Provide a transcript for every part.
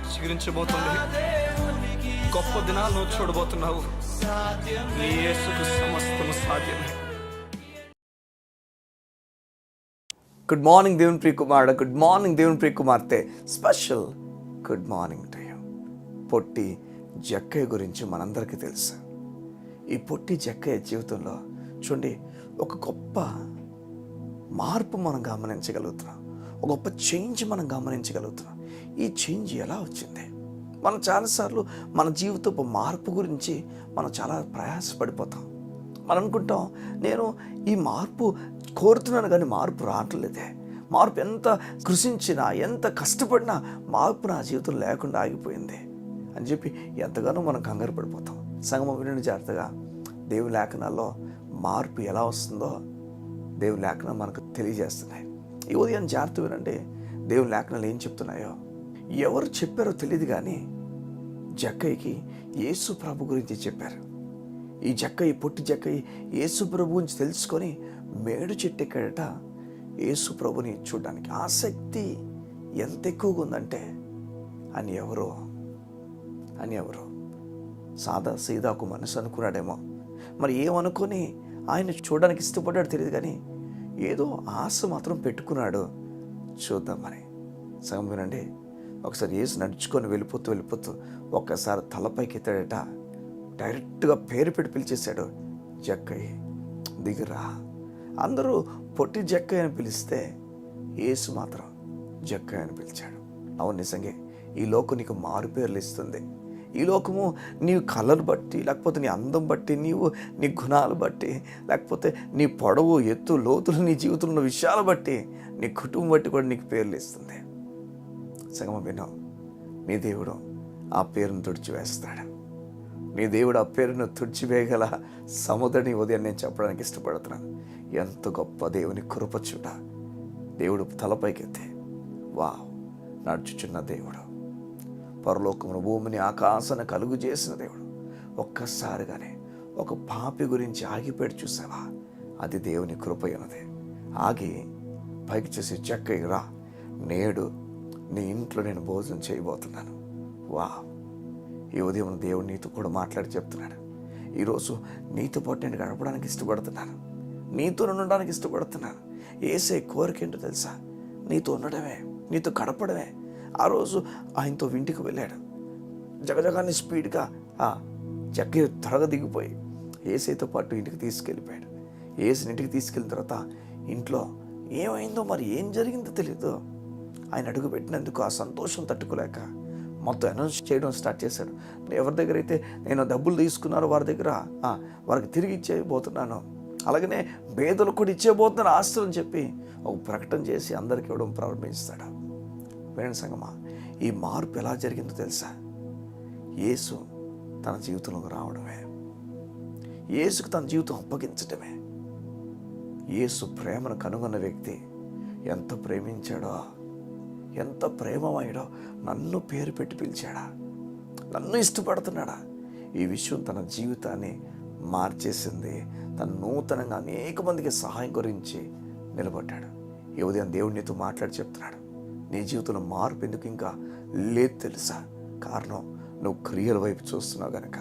చిగురించబోతుంది. గొప్ప దినాలు నువ్వు చూడబోతున్నావు. నీ యేసుకు సమస్తము సాధ్యమే. గుడ్ మార్నింగ్ దేవుని ప్రియ కుమారుడు, గుడ్ మార్నింగ్ దేవుని ప్రియ కుమార్తె. Special good morning to you. పొట్టి జక్కయ్య గురించి మనందరికీ తెలుసు. ఈ పొట్టి జక్కయ్య జీవితంలో చూడండి, ఒక గొప్ప మార్పు మనం గమనించగలుగుతున్నాం. ఒక గొప్ప చేంజ్ మనం గమనించగలుగుతున్నాం. ఈ చేంజ్ ఎలా వచ్చింది? మనం చాలాసార్లు మన జీవితపు మార్పు గురించి మనం చాలా ప్రయాసపడిపోతాం. మనం అనుకుంటాం, నేను ఈ మార్పు కోరుతున్నాను కానీ మార్పు రావట్లేదే. మార్పు ఎంత కృషించినా, ఎంత కష్టపడినా మార్పు నా జీవితం లేకుండా ఆగిపోయింది అని చెప్పి ఎంతగానో మనం కంగారు పడిపోతాం. సంగమం వినండి జాగ్రత్తగా. దేవుని లేఖనాల్లో మార్పు ఎలా వస్తుందో దేవుని లేఖనం మనకు తెలియజేస్తున్నాయి. ఈ ఉదయం జాగ్రత్త వినండి. దేవుని లేఖనాలు ఏం చెప్తున్నాయో ఎవరు చెప్పారో తెలియదు కానీ జక్కయ్యకి యేసు ప్రభు గురించి చెప్పారు. ఈ జక్కయ్య, పొట్టి జక్కయ్య యేసు ప్రభు గురించి తెలుసుకొని మేడు చెట్టు ఎక్కడట యేసు ప్రభుని చూడడానికి. ఆసక్తి ఎంత ఎక్కువగా ఉందంటే అని ఎవరో సాదా సీదా ఒక మనసు అనుకున్నాడేమో. మరి ఏమనుకొని ఆయన చూడడానికి ఇష్టపడ్డాడు తెలియదు కానీ ఏదో ఆశ మాత్రం పెట్టుకున్నాడు. చూద్దామని. సగం వినండి. ఒకసారి యేసు నడుచుకొని వెళ్ళిపోతూ ఒక్కసారి తలపైకి ఎత్తాడట. డైరెక్ట్గా పేరు పెట్టి పిలిచేశాడు, జక్కయ్య దిగురా. అందరూ పొట్టి జక్కయ్య అని పిలిస్తే యేసు మాత్రం జక్కయ్య అని పిలిచాడు. అవును, నిజంగా ఈ లోకం నీకు మారు పేర్లు ఇస్తుంది. ఈ లోకము నీ కళను బట్టి, లేకపోతే నీ అందం బట్టి, నీ గుణాలు బట్టి, లేకపోతే నీ పొడవు, ఎత్తు, లోతులు, నీ జీవితంలో ఉన్న విషయాలు బట్టి, నీ కుటుంబం బట్టి కూడా నీకు పేర్లు ఇస్తుంది. సగమ వినో, నీ దేవుడు ఆ పేరును తుడిచివేస్తాడు. నీ దేవుడు ఆ పేరును తుడిచివేయగల సముద్రుని ఉదయం నేను చెప్పడానికి ఇష్టపడుతున్నాను. ఎంత గొప్ప దేవుని కృప చూడ. దేవుడు తలపైకెత్తే వావ్ నడుచుచున్న దేవుడు, పరలోకమును భూమిని ఆకాశాన్ని కలుగు చేసిన దేవుడు. ఒక్కసారిగానే ఒక పాపి గురించి ఆగిపోయి చూసావా? అది దేవుని కృప అన్నది. ఆగి పైకి చూసి, జక్కయ్య రా, నేడు నీ ఇంట్లో నేను భోజనం చేయబోతున్నాను. వా, ఈ ఉదయం దేవుడు నీతో కూడా మాట్లాడి చెప్తున్నాడు. ఈరోజు నీతో పాటు నేను గడపడానికి ఇష్టపడుతున్నాను, నీతో ఉండడానికి ఇష్టపడుతున్నాను. యేసే కోరిక ఏంటో తెలుసా? నీతో ఉండడమే, నీతో గడపడమే. ఆ రోజు ఆయనతో ఇంటికి వెళ్ళాడు. జగజగాన్ని స్పీడ్గా జక్కయ్య త్వరగా దిగిపోయి యేసైతో పాటు ఇంటికి తీసుకెళ్ళిపోయాడు. యేసుని ఇంటికి తీసుకెళ్ళిన తర్వాత ఇంట్లో ఏమైందో, మరి ఏం జరిగిందో తెలియదు. ఆయన అడుగు పెట్టినందుకు ఆ సంతోషం తట్టుకోలేక మొత్తం అనౌన్స్ చేయడం స్టార్ట్ చేశాడు. ఎవరి దగ్గర అయితే నేను డబ్బులు తీసుకున్నారో వారి దగ్గర వారికి తిరిగి ఇచ్చేయబోతున్నాను, అలాగనే పేదలకు కూడా ఇచ్చేయబోతున్నాను ఆస్తులు అని చెప్పి ఒక ప్రకటన చేసి అందరికి ఇవ్వడం ప్రారంభిస్తాడు. వేణ సంగమా, ఈ మార్పు ఎలా జరిగిందో తెలుసా? యేసు తన జీవితంలోకి రావడమే, యేసుకు తన జీవితం అప్పగించటమే. యేసు ప్రేమను కనుగొన్న వ్యక్తి ఎంత ప్రేమించాడో, ఎంత ప్రేమమయ్యాడో. నన్ను పేరు పెట్టి పిలిచాడా, నన్ను ఇష్టపడుతున్నాడా? ఈ విషయం తన జీవితాన్ని మార్చేసింది. తను నూతనంగా అనేక మందికి సహాయం గురించి నిలబడ్డాడు. ఈ ఉదయం దేవుడు నీతో మాట్లాడి చెప్తున్నాడు, నీ జీవితంలో మార్పు ఎందుకు ఇంకా లేదు తెలుసా? కారణం నువ్వు క్రియల వైపు చూస్తున్నావు గనక,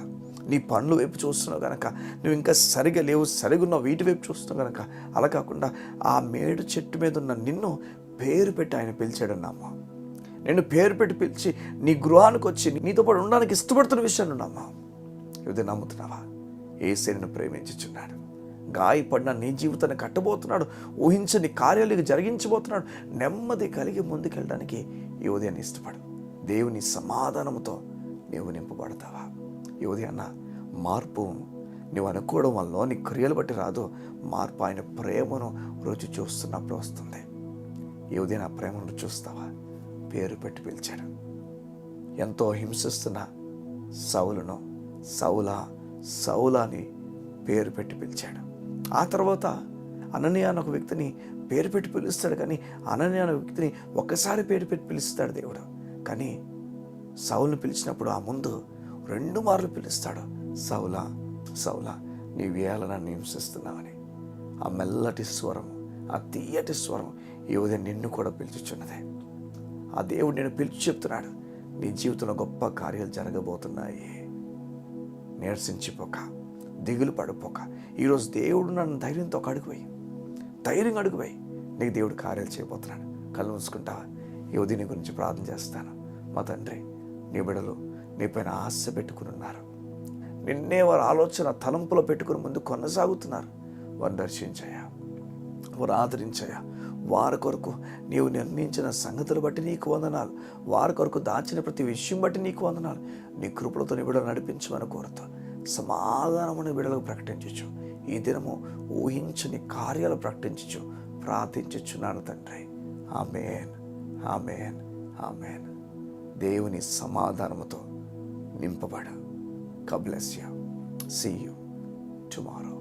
నీ పనుల వైపు చూస్తున్నావు గనక, నువ్వు ఇంకా సరిగా లేవు, సరిగా ఉన్నావు వీటి వైపు చూస్తున్నావు గనక. అలా కాకుండా ఆ మేడు చెట్టు మీద ఉన్న నిన్ను పేరు పెట్టి ఆయన పిలిచాడన్నామా. నేను పేరు పెట్టి పిలిచి నీ గృహానికి వచ్చి నీతో పాటు ఉండడానికి ఇష్టపడుతున్న విషయాన్ని ఉన్నామా. ఇది నమ్ముతున్నావా? యేసే నిన్ను ప్రేమించుచున్నాడు. గాయపడిన నీ జీవితాన్ని కట్టబోతున్నాడు. ఊహించని కార్యాలు జరిగించబోతున్నాడు. నెమ్మది కలిగి ముందుకెళ్ళడానికి ఈ ఉదయాన్ని ఇష్టపడు. దేవుని సమాధానంతో నీవు నింపబడతావా? ఈ ఉదయాన్న మార్పు నువ్వు అనుకోవడం వల్ల నీ క్రియలు బట్టి రాదు. మార్పు ఆయన ప్రేమను రుచి చూస్తున్నప్పుడు వస్తుంది. ఈ ఉదయం ఆ ప్రేమను చూస్తావా? పేరు పెట్టి పిలిచాడు. ఎంతో హింసిస్తున్న సౌలును సౌలా అని పేరు పెట్టి పిలిచాడు. ఆ తర్వాత అననీయ అనే ఒక వ్యక్తిని పేరు పెట్టి పిలుస్తాడు. కానీ అననీయ అనే వ్యక్తిని ఒక్కసారి పేరు పెట్టి పిలుస్తాడు దేవుడు. కానీ సౌలును పిలిచినప్పుడు ఆ ముందు 2 మార్లు పిలుస్తాడు. సౌలా నీవు వేళ నన్ను హింసిస్తున్నావని. ఆ మెల్లటి స్వరం, ఆ తీయటి స్వరం ఈ ఉదయం నిన్ను కూడా పిలుచుచున్నదే. ఆ దేవుడు నేను పిలిచి చెప్తున్నాడు, నీ జీవితంలో గొప్ప కార్యాలు జరగబోతున్నాయి. నీరసించిపోక, దిగులు పడిపోక, ఈరోజు దేవుడు నన్ను ధైర్యంతో ఒక అడుగుపోయి, ధైర్యంగా అడుగుపోయి, నీకు దేవుడు కార్యాలు చేయబోతున్నాడు. కళ్ళు మూసుకుంటావా? ఈ ఉదయం గురించి ప్రార్థన చేస్తాను. మా తండ్రి, నీ బిడ్డలు నీపైన ఆశ పెట్టుకుని ఉన్నారు. నిన్నే వారు ఆలోచన తలంపులో పెట్టుకుని ముందు కొనసాగుతున్నారు. వారిని దర్శించాయా, వారు ఆదరించాయా. వారి కొరకు నీవు నిర్ణయించిన సంగతులు బట్టి నీకు వందనాలు. వారి కొరకు దాచిన ప్రతి విషయం బట్టి నీకు వందనాలు. నీ కృపలతో నీ బిడ్డలు నడిపించమని కోరుతూ సమాధానముని బిడ్డలకు ప్రకటించచ్చు. ఈ దినము ఊహించని కార్యాలు ప్రకటించచ్చు, ప్రార్థించుచున్నాను తండ్రి. ఆమేన్, ఆమేన్, ఆమేన్. దేవుని సమాధానముతో నింపబడ. God bless you. See you tomorrow.